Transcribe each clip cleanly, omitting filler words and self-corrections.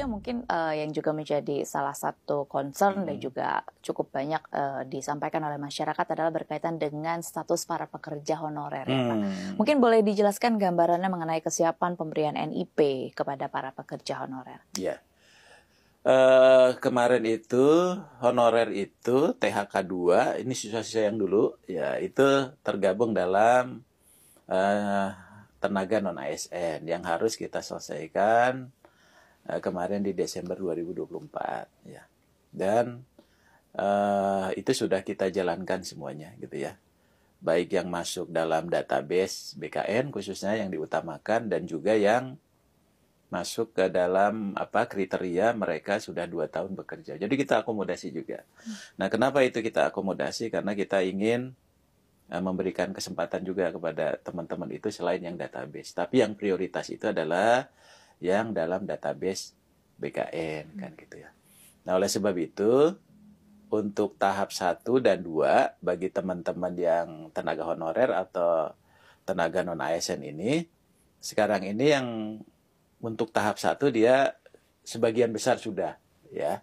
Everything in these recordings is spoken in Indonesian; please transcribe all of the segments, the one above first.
selanjutnya mungkin yang juga menjadi salah satu concern dan juga cukup banyak disampaikan oleh masyarakat adalah berkaitan dengan status para pekerja honorer ya Pak. Mungkin boleh dijelaskan gambarannya mengenai kesiapan pemberian NIP kepada para pekerja honorer. Ya. Kemarin itu honorer itu THK 2, ini siswa-siswa yang dulu ya itu tergabung dalam tenaga non ASN yang harus kita selesaikan kemarin di Desember 2024 ya. Dan itu sudah kita jalankan semuanya gitu ya. Baik yang masuk dalam database BKN khususnya yang diutamakan dan juga yang masuk ke dalam kriteria mereka sudah 2 tahun bekerja. Jadi kita akomodasi juga. Nah, kenapa itu kita akomodasi? Karena kita ingin memberikan kesempatan juga kepada teman-teman itu selain yang database. Tapi yang prioritas itu adalah yang dalam database BKN kan gitu ya. Nah, oleh sebab itu untuk tahap 1 dan 2 bagi teman-teman yang tenaga honorer atau tenaga non ASN ini, sekarang ini yang untuk tahap 1 dia sebagian besar sudah ya.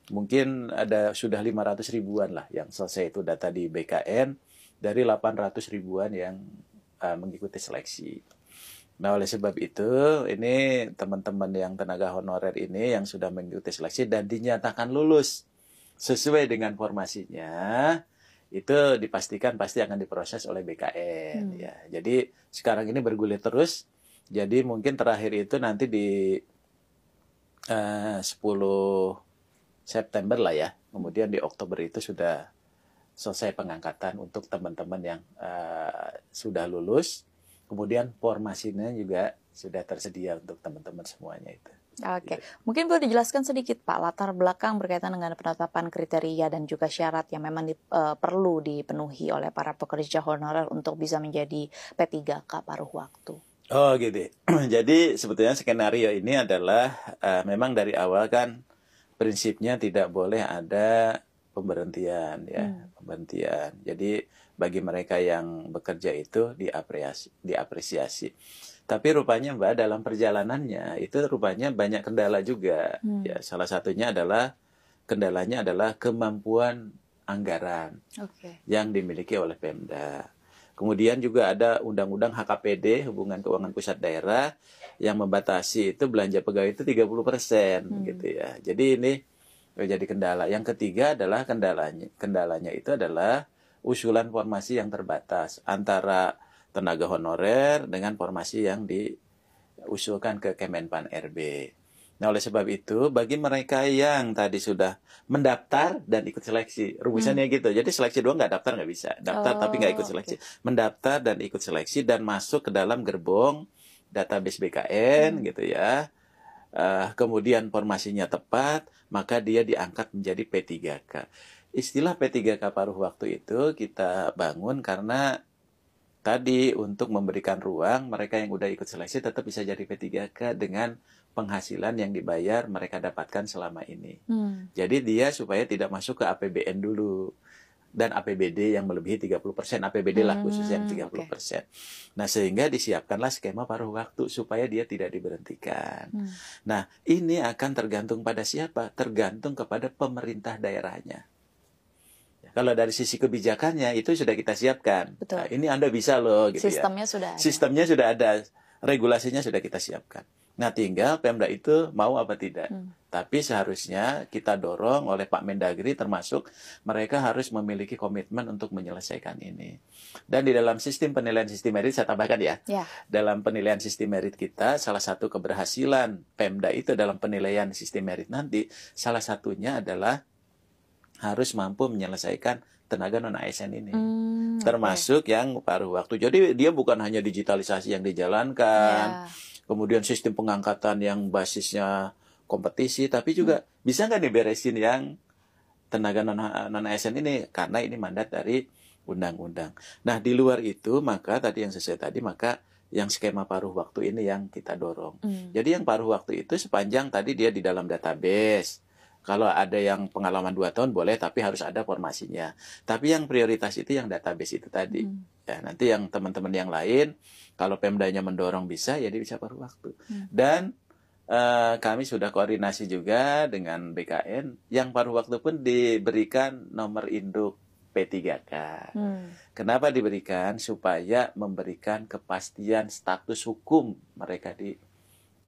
Mungkin ada sudah 500 ribuan lah yang selesai itu data di BKN dari 800 ribuan yang mengikuti seleksi. Nah, oleh sebab itu ini teman-teman yang tenaga honorer ini yang sudah mengikuti seleksi dan dinyatakan lulus sesuai dengan formasinya, itu dipastikan pasti akan diproses oleh BKN ya. Jadi sekarang ini bergulir terus. Jadi mungkin terakhir itu nanti di 10 September lah ya. Kemudian di Oktober itu sudah selesai pengangkatan untuk teman-teman yang sudah lulus. Kemudian formasinya juga sudah tersedia untuk teman-teman semuanya itu. Oke, mungkin boleh dijelaskan sedikit Pak latar belakang berkaitan dengan penetapan kriteria dan juga syarat yang memang perlu dipenuhi oleh para pekerja honorer untuk bisa menjadi P3K paruh waktu. Oh gitu. Jadi sebetulnya skenario ini adalah memang dari awal kan prinsipnya tidak boleh ada pemberhentian ya, pemberhentian. Jadi bagi mereka yang bekerja itu diapresiasi. Tapi rupanya Mbak dalam perjalanannya itu rupanya banyak kendala juga. Ya, salah satunya adalah kendalanya adalah kemampuan anggaran yang dimiliki oleh Pemda. Kemudian juga ada undang-undang HKPD, Hubungan Keuangan Pusat Daerah, yang membatasi itu belanja pegawai itu 30% gitu ya. Jadi ini jadi kendala. Yang ketiga adalah kendalanya itu adalah usulan formasi yang terbatas antara tenaga honorer dengan formasi yang diusulkan ke Kemenpan RB. Nah, oleh sebab itu, bagi mereka yang tadi sudah mendaftar dan ikut seleksi, rumusannya gitu. Jadi seleksi doang nggak daftar nggak bisa. Daftar tapi nggak ikut seleksi. Mendaftar dan ikut seleksi dan masuk ke dalam gerbong database BKN gitu ya. Kemudian formasinya tepat, maka dia diangkat menjadi P3K. Istilah P3K paruh waktu itu kita bangun karena tadi untuk memberikan ruang mereka yang udah ikut seleksi tetap bisa jadi P3K dengan penghasilan yang dibayar mereka dapatkan selama ini. Jadi dia supaya tidak masuk ke APBN dulu dan APBD yang melebihi 30%, APBD lah khususnya yang 30%. Nah, sehingga disiapkanlah skema paruh waktu supaya dia tidak diberhentikan. Nah, ini akan tergantung pada siapa? Tergantung kepada pemerintah daerahnya. Kalau dari sisi kebijakannya itu sudah kita siapkan. Nah, ini Anda bisa loh gitu. Sistemnya sudah ada. Sistemnya sudah ada, regulasinya sudah kita siapkan. Nah, tinggal Pemda itu mau apa tidak. Tapi seharusnya kita dorong oleh Pak Mendagri termasuk mereka harus memiliki komitmen untuk menyelesaikan ini. Dan di dalam sistem penilaian sistem merit saya tambahkan ya. Dalam penilaian sistem merit kita salah satu keberhasilan Pemda itu dalam penilaian sistem merit nanti salah satunya adalah harus mampu menyelesaikan tenaga non ASN ini. Termasuk yang paruh waktu. Jadi dia bukan hanya digitalisasi yang dijalankan, kemudian sistem pengangkatan yang basisnya kompetisi, tapi juga bisa nggak diberesin yang tenaga non ASN ini, karena ini mandat dari undang-undang. Nah, di luar itu, maka tadi yang sesuai tadi, maka yang skema paruh waktu ini yang kita dorong. Jadi yang paruh waktu itu sepanjang tadi dia di dalam database. Kalau ada yang pengalaman 2 tahun boleh, tapi harus ada formasinya. Tapi yang prioritas itu yang database itu tadi. Ya, nanti yang teman-teman yang lain, kalau Pemdanya mendorong bisa, ya dia bisa paruh waktu. Dan kami sudah koordinasi juga dengan BKN yang paruh waktu pun diberikan nomor induk P3K. Kenapa diberikan? Supaya memberikan kepastian status hukum mereka di